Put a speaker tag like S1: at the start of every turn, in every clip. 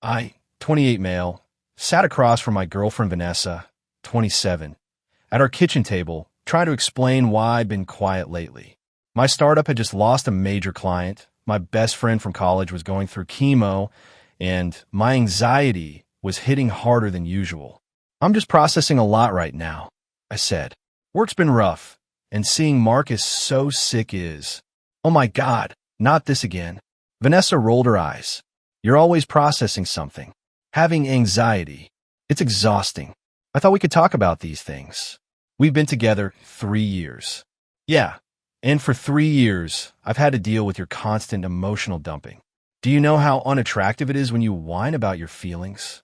S1: I, 28 male, sat across from my girlfriend Vanessa, 27, at our kitchen table, trying to explain why I'd been quiet lately. My startup had just lost a major client, my best friend from college was going through chemo, and my anxiety was hitting harder than usual. I'm just processing a lot right now, I said. Work's been rough, and seeing Marcus so sick is... Oh my God, not this again. Vanessa rolled her eyes. You're always processing something. Having anxiety. It's exhausting. I thought we could talk about these things. We've been together 3 years. Yeah, and for 3 years, I've had to deal with your constant emotional dumping. Do you know how unattractive it is when you whine about your feelings?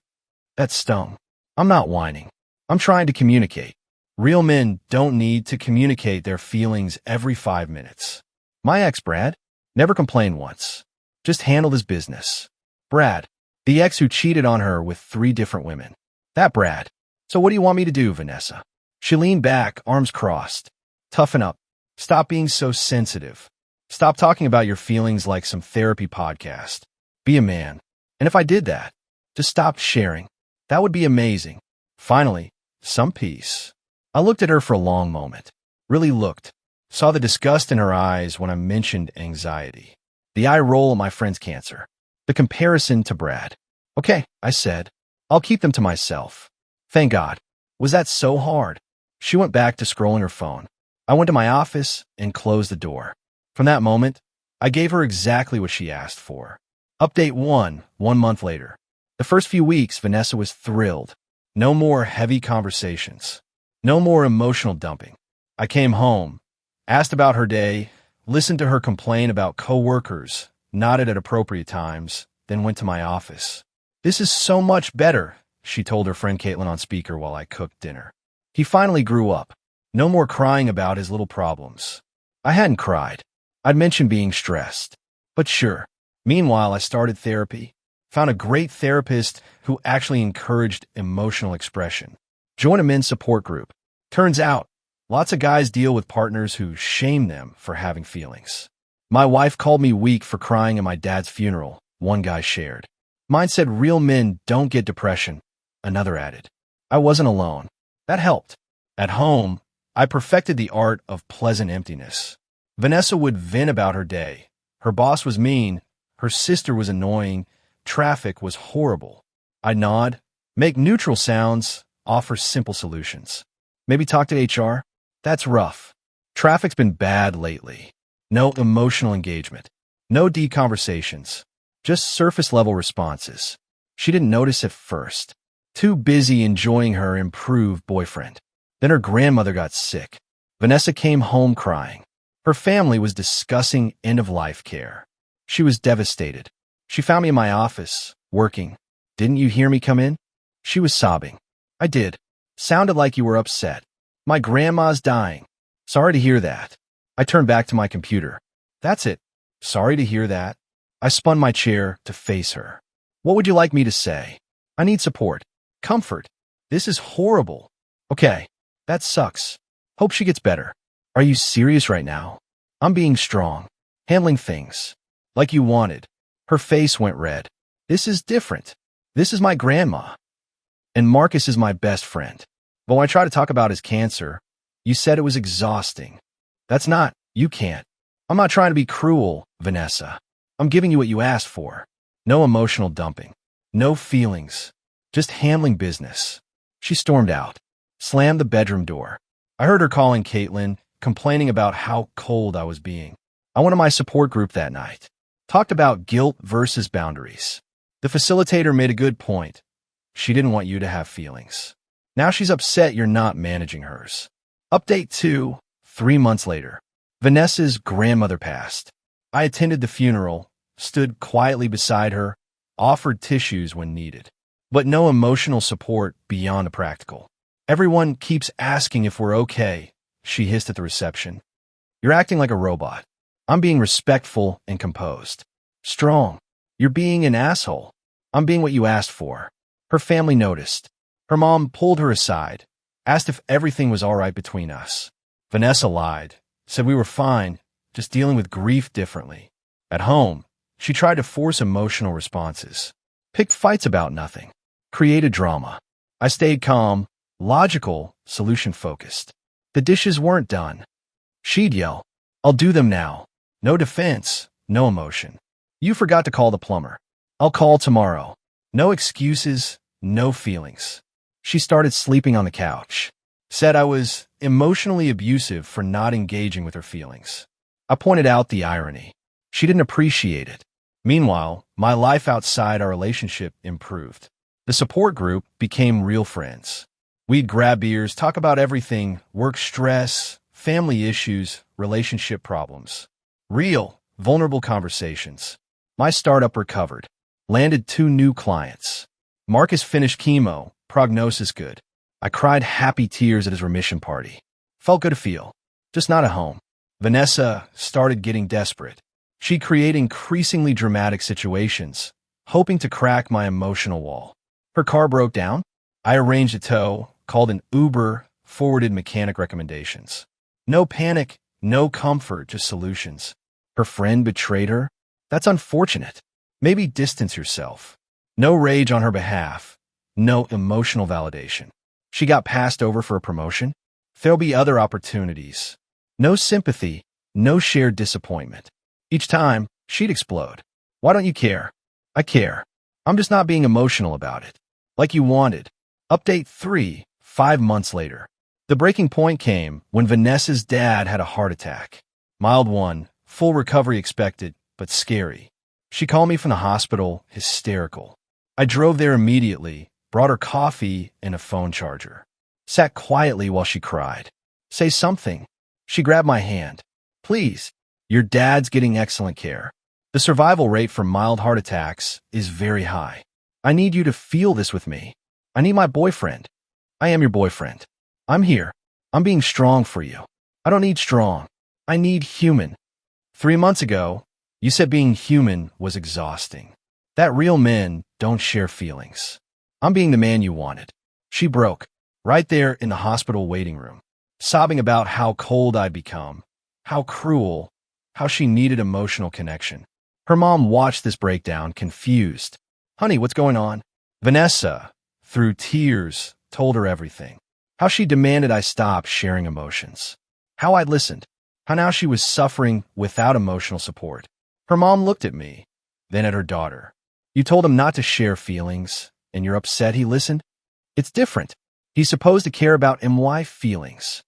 S1: That stung. I'm not whining. I'm trying to communicate. Real men don't need to communicate their feelings every 5 minutes. My ex, Brad, never complained once. Just handled his business. Brad, the ex who cheated on her with 3 different women. That Brad. So what do you want me to do, Vanessa? She leaned back, arms crossed. Toughen up. Stop being so sensitive. Stop talking about your feelings like some therapy podcast. Be a man. And if I did that, just stop sharing. That would be amazing. Finally, some peace. I looked at her for a long moment. Really looked. Saw the disgust in her eyes when I mentioned anxiety. The eye roll of my friend's cancer. The comparison to Brad. Okay, I said. I'll keep them to myself. Thank God. Was that so hard? She went back to scrolling her phone. I went to my office and closed the door. From that moment, I gave her exactly what she asked for. Update 1 month later. The first few weeks, Vanessa was thrilled. No more heavy conversations. No more emotional dumping. I came home, asked about her day, listened to her complain about coworkers, nodded at appropriate times, then went to my office. This is so much better, she told her friend Caitlin on speaker while I cooked dinner. He finally grew up. No more crying about his little problems. I hadn't cried. I'd mentioned being stressed. But sure. Meanwhile, I started therapy. Found a great therapist who actually encouraged emotional expression. Joined a men's support group. Turns out, lots of guys deal with partners who shame them for having feelings. My wife called me weak for crying at my dad's funeral, one guy shared. Mine said real men don't get depression, another added. I wasn't alone. That helped. At home, I perfected the art of pleasant emptiness. Vanessa would vent about her day. Her boss was mean. Her sister was annoying. Traffic was horrible. I'd nod, make neutral sounds, offer simple solutions. Maybe talk to HR? That's rough. Traffic's been bad lately. No emotional engagement. No deep conversations. Just surface-level responses. She didn't notice at first. Too busy enjoying her improved boyfriend. Then her grandmother got sick. Vanessa came home crying. Her family was discussing end-of-life care. She was devastated. She found me in my office, working. Didn't you hear me come in? She was sobbing. I did. Sounded like you were upset. My grandma's dying. Sorry to hear that. I turned back to my computer. That's it. Sorry to hear that. I spun my chair to face her. What would you like me to say? I need support. Comfort. This is horrible. Okay. That sucks. Hope she gets better. Are you serious right now? I'm being strong. Handling things. Like you wanted. Her face went red. This is different. This is my grandma. And Marcus is my best friend. But when I tried to talk about his cancer, you said it was exhausting. That's not. You can't. I'm not trying to be cruel, Vanessa. I'm giving you what you asked for. No emotional dumping. No feelings. Just handling business. She stormed out. Slammed the bedroom door. I heard her calling Caitlin, complaining about how cold I was being. I went to my support group that night. Talked about guilt versus boundaries. The facilitator made a good point. She didn't want you to have feelings. Now she's upset you're not managing hers. Update 2, 3 months later. Vanessa's grandmother passed. I attended the funeral, stood quietly beside her, offered tissues when needed. But no emotional support beyond the practical. Everyone keeps asking if we're okay, she hissed at the reception. You're acting like a robot. I'm being respectful and composed. Strong. You're being an asshole. I'm being what you asked for. Her family noticed. Her mom pulled her aside, asked if everything was all right between us. Vanessa lied, said we were fine, just dealing with grief differently. At home, she tried to force emotional responses. Picked fights about nothing. Created drama. I stayed calm, logical, solution-focused. The dishes weren't done. She'd yell, "I'll do them now." No defense, no emotion. "You forgot to call the plumber." "I'll call tomorrow." No excuses, no feelings. She started sleeping on the couch. Said I was emotionally abusive for not engaging with her feelings. I pointed out the irony. She didn't appreciate it. Meanwhile, my life outside our relationship improved. The support group became real friends. We'd grab beers, talk about everything: work stress, family issues, relationship problems. Real, vulnerable conversations. My startup recovered. Landed 2 new clients. Marcus finished chemo, prognosis good. I cried happy tears at his remission party. Felt good to feel, just not at home. Vanessa started getting desperate. She'd create increasingly dramatic situations, hoping to crack my emotional wall. Her car broke down. I arranged a tow, called an Uber, forwarded mechanic recommendations. No panic, no comfort, just solutions. Her friend betrayed her? That's unfortunate. Maybe distance yourself. No rage on her behalf. No emotional validation. She got passed over for a promotion? There'll be other opportunities. No sympathy, no shared disappointment. Each time, she'd explode. "Why don't you care?" "I care. I'm just not being emotional about it." "Like you wanted." Update 3, 5 months later. The breaking point came when Vanessa's dad had a heart attack. Mild one, full recovery expected, but scary. She called me from the hospital, hysterical. I drove there immediately, brought her coffee and a phone charger. Sat quietly while she cried. "Say something." She grabbed my hand. "Please, your dad's getting excellent care. The survival rate for mild heart attacks is very high. I need you to feel this with me. I need my boyfriend. I am your boyfriend. I'm here. I'm being strong for you. I don't need strong. I need human. 3 months ago, you said being human was exhausting. That real men don't share feelings. I'm being the man you wanted." She broke, right there in the hospital waiting room, sobbing about how cold I'd become, how cruel, how she needed emotional connection. Her mom watched this breakdown, confused. "Honey, what's going on?" Vanessa, through tears, told her everything. How she demanded I stop sharing emotions. How I'd listened. How now she was suffering without emotional support. Her mom looked at me, then at her daughter. "You told him not to share feelings, and you're upset he listened? It's different. He's supposed to care about MY feelings,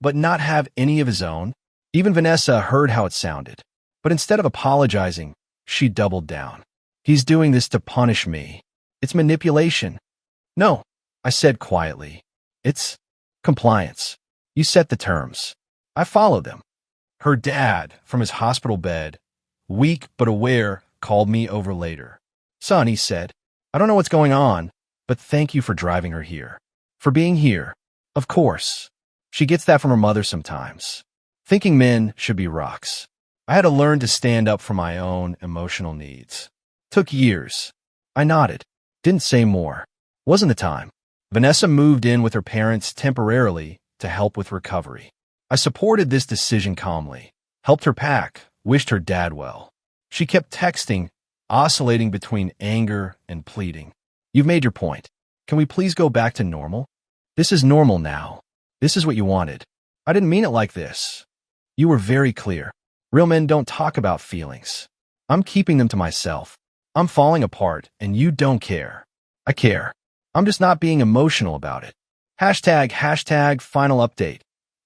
S1: but not have any of his own." Even Vanessa heard how it sounded, but instead of apologizing, she doubled down. "He's doing this to punish me. It's manipulation." "No," I said quietly. "It's compliance. You set the terms. I follow them." Her dad, from his hospital bed, weak but aware, called me over later. "Son," he said, "I don't know what's going on, but thank you for driving her here. For being here. Of course. She gets that from her mother sometimes. Thinking men should be rocks." I had to learn to stand up for my own emotional needs. Took years. I nodded. Didn't say more. Wasn't the time. Vanessa moved in with her parents temporarily to help with recovery. I supported this decision calmly, helped her pack, wished her dad well. She kept texting, oscillating between anger and pleading. "You've made your point. Can we please go back to normal? This is normal now. This is what you wanted. I didn't mean it like this. You were very clear. Real men don't talk about feelings. I'm keeping them to myself. I'm falling apart, and you don't care. I care. I'm just not being emotional about it." Hashtag final update.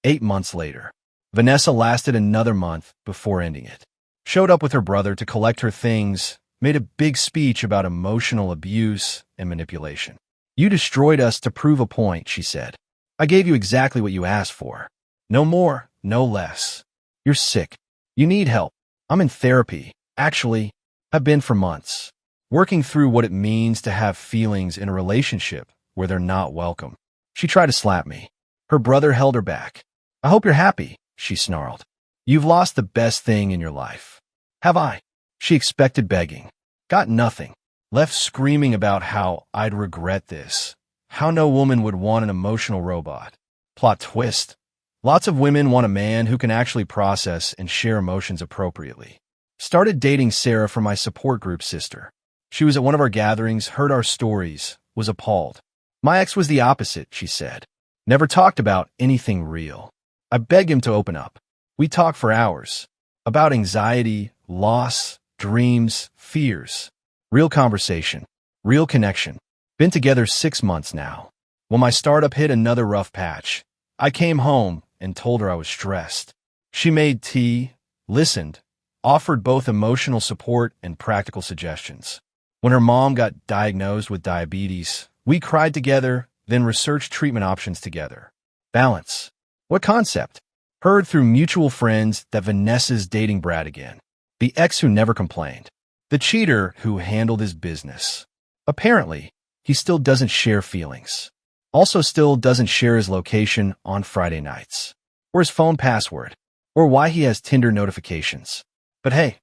S1: 8 months later. Vanessa lasted another month before ending it. Showed up with her brother to collect her things, made a big speech about emotional abuse and manipulation. "You destroyed us to prove a point," she said. "I gave you exactly what you asked for. No more, no less. You're sick. You need help. I'm in therapy. Actually, I've been for months. Working through what it means to have feelings in a relationship where they're not welcome." She tried to slap me. Her brother held her back. "I hope you're happy," she snarled. "You've lost the best thing in your life." "Have I?" She expected begging. Got nothing. Left screaming about how I'd regret this. How no woman would want an emotional robot. Plot twist. Lots of women want a man who can actually process and share emotions appropriately. Started dating Sarah from my support group sister. She was at one of our gatherings, heard our stories, was appalled. My ex was the opposite, she said. Never talked about anything real. I begged him to open up. We talked for hours. About anxiety, loss, dreams, fears. Real conversation. Real connection. Been together 6 months now. When my startup hit another rough patch, I came home and told her I was stressed. She made tea, listened, offered both emotional support and practical suggestions. When her mom got diagnosed with diabetes, we cried together, then researched treatment options together. Balance. What concept? Heard through mutual friends that Vanessa's dating Brad again. The ex who never complained. The cheater who handled his business. Apparently, he still doesn't share feelings. Also still doesn't share his location on Friday nights. Or his phone password. Or why he has Tinder notifications. But hey,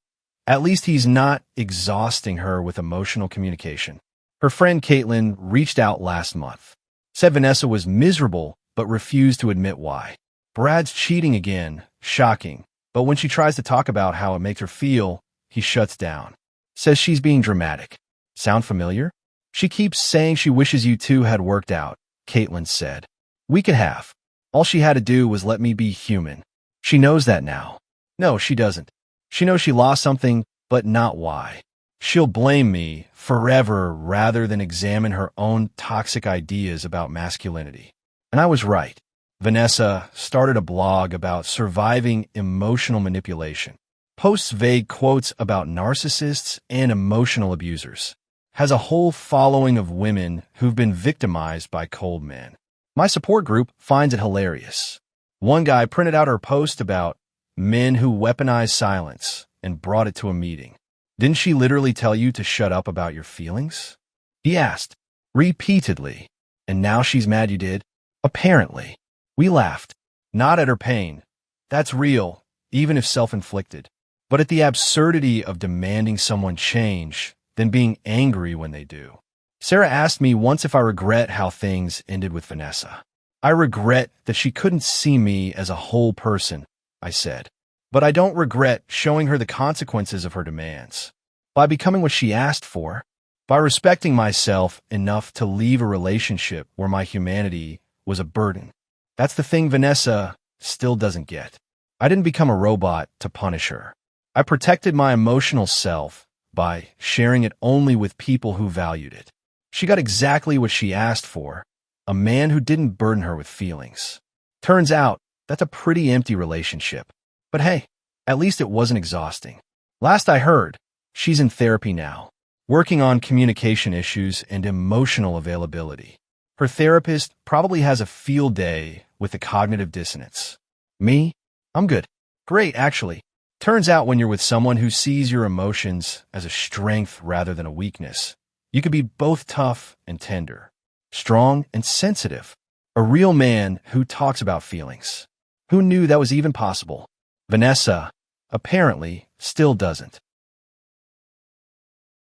S1: at least he's not exhausting her with emotional communication. Her friend Caitlin reached out last month. Said Vanessa was miserable, but refused to admit why. Brad's cheating again, shocking. But when she tries to talk about how it makes her feel, he shuts down. Says she's being dramatic. Sound familiar? She keeps saying she wishes you two had worked out, Caitlin said. We could have. All she had to do was let me be human. She knows that now. No, she doesn't. She knows she lost something, but not why. She'll blame me forever rather than examine her own toxic ideas about masculinity. And I was right. Vanessa started a blog about surviving emotional manipulation. Posts vague quotes about narcissists and emotional abusers. Has a whole following of women who've been victimized by cold men. My support group finds it hilarious. One guy printed out her post about men who weaponize silence and brought it to a meeting. Didn't she literally tell you to shut up about your feelings? He asked, repeatedly. And now she's mad you did? Apparently. We laughed. Not at her pain. That's real, even if self-inflicted. But at the absurdity of demanding someone change, then being angry when they do. Sarah asked me once if I regret how things ended with Vanessa. I regret that she couldn't see me as a whole person, I said. But I don't regret showing her the consequences of her demands. By becoming what she asked for, by respecting myself enough to leave a relationship where my humanity was a burden. That's the thing Vanessa still doesn't get. I didn't become a robot to punish her. I protected my emotional self by sharing it only with people who valued it. She got exactly what she asked for, a man who didn't burden her with feelings. Turns out, that's a pretty empty relationship. But hey, at least it wasn't exhausting. Last I heard, she's in therapy now, working on communication issues and emotional availability. Her therapist probably has a field day with the cognitive dissonance. Me? I'm good. Great, actually. Turns out when you're with someone who sees your emotions as a strength rather than a weakness, you can be both tough and tender, strong and sensitive. A real man who talks about feelings. Who knew that was even possible? Vanessa, apparently, still doesn't.